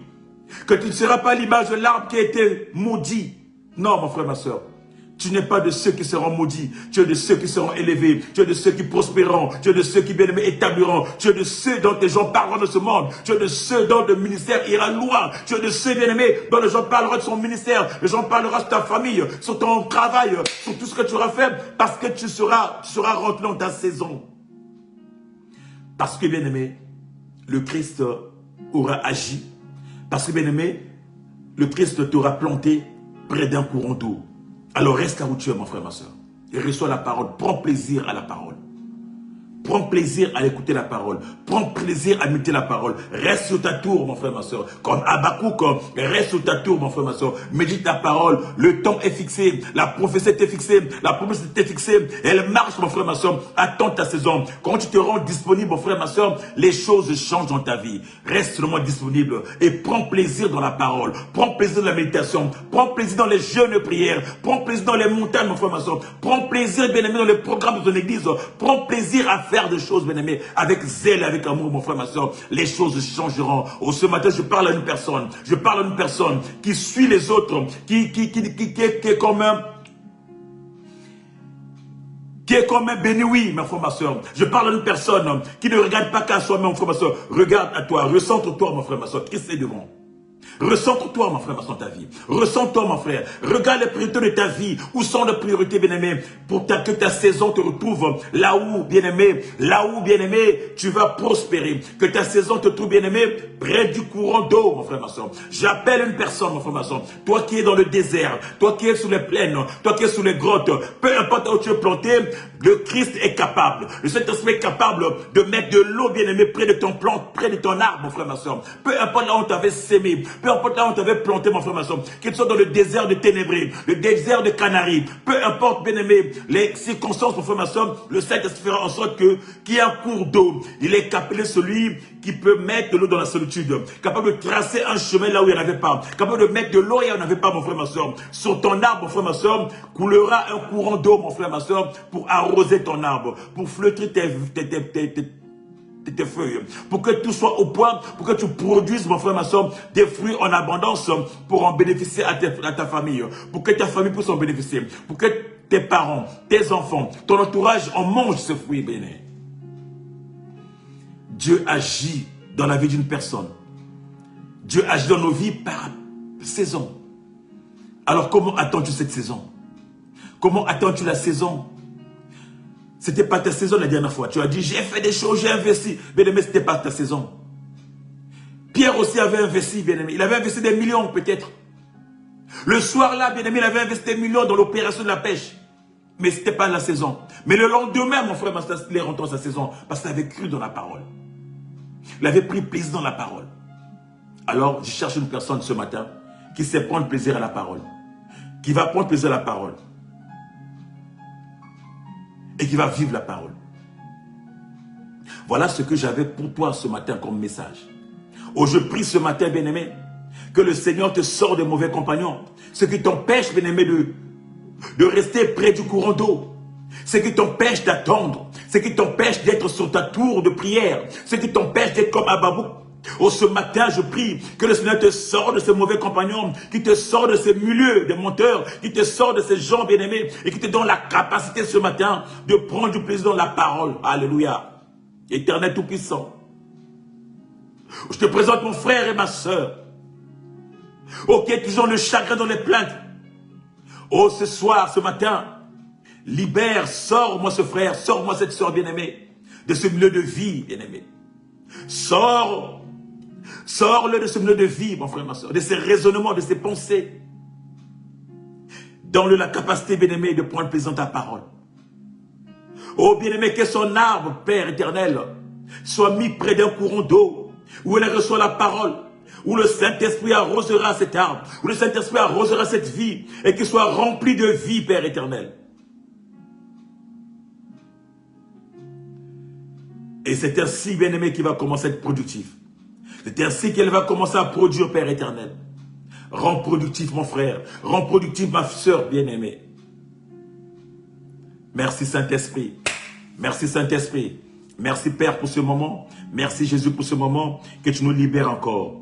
Que tu ne seras pas l'image de l'arbre qui a été maudit. Non, mon frère, ma soeur. Tu n'es pas de ceux qui seront maudits. Tu es de ceux qui seront élevés. Tu es de ceux qui prospéreront. Tu es de ceux qui, bien aimés, établiront. Tu es de ceux dont les gens parleront de ce monde. Tu es de ceux dont le ministère ira loin. Tu es de ceux, bien aimés, dont les gens parleront de son ministère. Les gens parleront sur ta famille, sur ton travail, sur tout ce que tu auras fait. Parce que tu seras rentré dans ta saison. Parce que, bien aimé, le Christ aura agi. Parce que, bien aimé, le Christ t'aura planté près d'un courant d'eau. Alors reste là où tu es, mon frère, ma soeur. Et reçois la parole. Prends plaisir à la parole. Prends plaisir à écouter la parole. Prends plaisir à imiter la parole. Reste sur ta tour, mon frère, ma soeur. Comme Habakkuk, reste sur ta tour, mon frère, ma soeur. Médite ta parole. Le temps est fixé. La prophétie est fixée. La promesse est fixée. Elle marche, mon frère, ma soeur. Attends ta saison. Quand tu te rends disponible, mon frère, ma soeur, les choses changent dans ta vie. Reste seulement disponible et prends plaisir dans la parole. Prends plaisir dans la méditation. Prends plaisir dans les jeûnes et prières. Prends plaisir dans les montagnes, mon frère, ma soeur. Prends plaisir, bien aimé, dans les programmes de ton église. Prends plaisir à faire des choses, bien aimé, avec zèle, avec amour, mon frère, ma soeur. Les choses changeront. Oh, ce matin, je parle à une personne. Je parle à une personne qui suit les autres, qui est comme un... qui est comme un béni, oui, ma frère, ma soeur. Je parle à une personne qui ne regarde pas qu'à soi-même, mon frère, ma soeur. Regarde à toi, recentre-toi, mon frère, ma soeur. Christ est devant. Recentre-toi, mon frère, dans ta vie. Recentre-toi, mon frère. Regarde les priorités de ta vie. Où sont les priorités, bien-aimé, pour que ta saison te retrouve là où, bien-aimé, tu vas prospérer. Que ta saison te trouve, bien-aimé, près du courant d'eau, mon frère, ma soeur. J'appelle une personne, mon frère, ma soeur. Toi qui es dans le désert, toi qui es sous les plaines, toi qui es sous les grottes, peu importe où tu es planté, le Christ est capable. Le Saint-Esprit est capable de mettre de l'eau, bien-aimé, près de ton plant, près de ton arbre, mon frère, ma soeur. Peu importe là où tu avais sémé, peu importe là où tu avais planté, mon frère, ma soeur, qu'il soit dans le désert de Ténébré, le désert de Canaries, peu importe, bien-aimé, les circonstances, mon frère, ma soeur, le Saint-Esprit fera en sorte qu'il y ait un cours d'eau. Il est capable, celui qui peut mettre de l'eau dans la solitude, capable de tracer un chemin là où il n'y en avait pas, capable de mettre de l'eau et il n'y en avait pas, mon frère, ma soeur. Sur ton arbre, mon frère, ma soeur, coulera un courant d'eau, mon frère, ma soeur, pour arroser ton arbre, pour flétrir tes feuilles, pour que tout soit au point, pour que tu produises, mon frère, ma soeur, des fruits en abondance pour en bénéficier à ta famille, pour que ta famille puisse en bénéficier, pour que tes parents, tes enfants, ton entourage en mangent ce fruit béni. Dieu agit dans la vie d'une personne. Dieu agit dans nos vies par saison. Alors comment attends-tu cette saison? Comment attends-tu la saison? C'était pas ta saison la dernière fois. Tu as dit, j'ai fait des choses, j'ai investi. Bien-aimé, c'était pas ta saison. Pierre aussi avait investi, bien-aimé. Il avait investi des millions, peut-être. Le soir là, bien-aimé, il avait investi des millions dans l'opération de la pêche. Mais ce n'était pas la saison. Mais le lendemain, mon frère, il est rentré dans sa saison parce qu'il avait cru dans la parole. Il avait pris plaisir dans la parole. Alors, je cherche une personne ce matin qui sait prendre plaisir à la parole. Qui va prendre plaisir à la parole. Et qui va vivre la parole. Voilà ce que j'avais pour toi ce matin comme message. Oh, je prie ce matin, bien-aimé, que le Seigneur te sorte de mauvais compagnons. Ce qui t'empêche, bien-aimé, de rester près du courant d'eau. Ce qui t'empêche d'attendre. Ce qui t'empêche d'être sur ta tour de prière. Ce qui t'empêche d'être comme Ababou. Oh, ce matin, je prie que le Seigneur te sorte de ces mauvais compagnons, qui te sort de ces milieux de menteurs, qui te sort de ces gens bien-aimés et qui te donne la capacité ce matin de prendre du plaisir dans la parole. Alléluia. Éternel Tout-Puissant. Je te présente mon frère et ma soeur. Oh, qui est toujours le chagrin dans les plaintes. Oh, ce soir, ce matin, libère, sors-moi ce frère, sors-moi cette soeur bien-aimée, de ce milieu de vie, bien-aimé. Sors-le de ce milieu de vie, mon frère et ma soeur, de ces raisonnements, de ces pensées. Donne-le la capacité, bien-aimé, de prendre plaisir dans ta parole. Oh, bien-aimé, que son arbre, Père éternel, soit mis près d'un courant d'eau, où elle reçoit la parole, où le Saint-Esprit arrosera cet arbre, où le Saint-Esprit arrosera cette vie, et qu'il soit rempli de vie, Père éternel. Et c'est ainsi, bien-aimé, qu'il va commencer à être productif. C'est ainsi qu'elle va commencer à produire, Père éternel. Rends productif, mon frère. Rends productif, ma soeur bien-aimée. Merci, Saint-Esprit. Merci, Saint-Esprit. Merci, Père, pour ce moment. Merci, Jésus, pour ce moment que tu nous libères encore.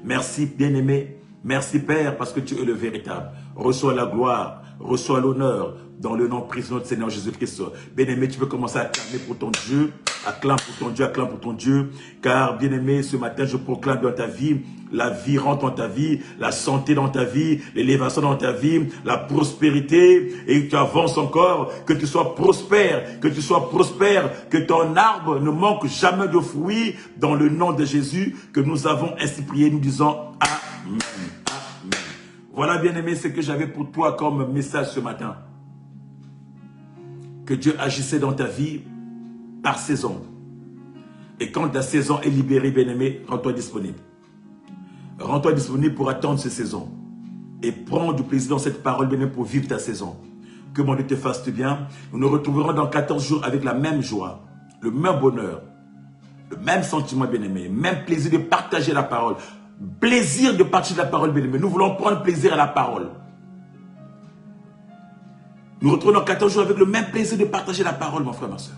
Merci, bien-aimé. Merci, Père, parce que tu es le véritable. Reçois la gloire, reçois l'honneur dans le nom précieux de notre Seigneur Jésus-Christ. Bien-aimé, tu peux commencer à acclamer pour ton Dieu. Acclame pour ton Dieu, acclame pour ton Dieu. Car, bien-aimé, ce matin, je proclame dans ta vie, la vie rentre dans ta vie, la santé dans ta vie, l'élévation dans ta vie, la prospérité, et que tu avances encore, que tu sois prospère, que ton arbre ne manque jamais de fruits, dans le nom de Jésus, que nous avons ainsi prié, nous disons Amen. Amen. Voilà, bien-aimé, ce que j'avais pour toi comme message ce matin. Que Dieu agissait dans ta vie par saison. Et quand ta saison est libérée, bien-aimé, rends-toi disponible. Rends-toi disponible pour attendre ces saisons. Et prends du plaisir dans cette parole, bien-aimé, pour vivre ta saison. Que mon Dieu te fasse du bien. Nous nous retrouverons dans 14 jours avec la même joie, le même bonheur, le même sentiment, bien-aimé, même plaisir de partager la parole. Plaisir de partager la parole, bien-aimé. Nous voulons prendre plaisir à la parole. Nous retrouvons dans 14 jours avec le même plaisir de partager la parole, mon frère, ma soeur.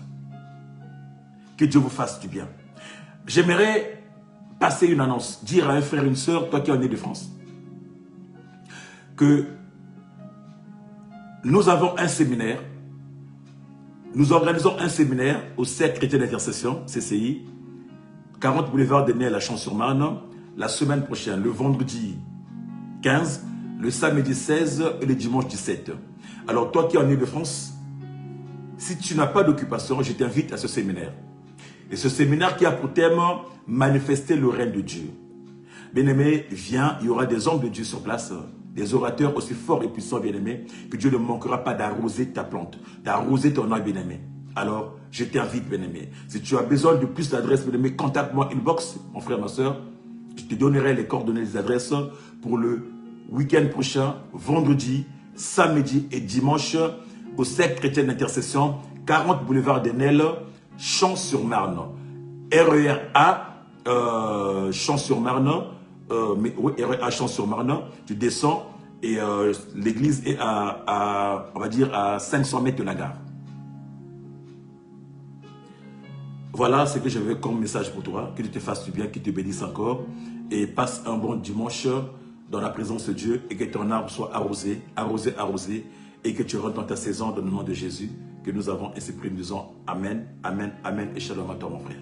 Que Dieu vous fasse du bien. J'aimerais passer une annonce, dire à un frère, une soeur, toi qui es en Île-de-France, que nous avons un séminaire, nous organisons un séminaire au Cercle Chrétien d'Intercession, CCI, 40 boulevard des Nez à la Champs-sur-Marne, la semaine prochaine, le vendredi 15, le samedi 16 et le dimanche 17. Alors toi qui es en Île-de-France, si tu n'as pas d'occupation, je t'invite à ce séminaire. Et ce séminaire qui a pour thème manifester le règne de Dieu. Bien-aimé, viens, il y aura des hommes de Dieu sur place, des orateurs aussi forts et puissants, bien-aimé, que Dieu ne manquera pas d'arroser ta plante, d'arroser ton œil, bien-aimé. Alors, je t'invite, bien-aimé. Si tu as besoin de plus d'adresses, bien-aimé, contacte-moi inbox, mon frère, ma soeur. Je te donnerai les coordonnées des adresses pour le week-end prochain, vendredi, samedi et dimanche, au Cercle Chrétien d'Intercession, 40 boulevard des Nelles, Champs-sur-Marne. RERA, Champs-sur-Marne, oui, RERA Champs-sur-Marne, tu descends et l'église est on va dire, à 500 mètres de la gare. Voilà ce que j'avais comme message pour toi. Que Dieu te fasse du bien, qu'il te bénisse encore. Et passe un bon dimanche dans la présence de Dieu et que ton arbre soit arrosé, arrosé, arrosé. Et que tu rentres dans ta saison dans le nom de Jésus. Que nous avons ainsi prié, nous disons Amen, Amen, Amen et Shalom à toi mon frère.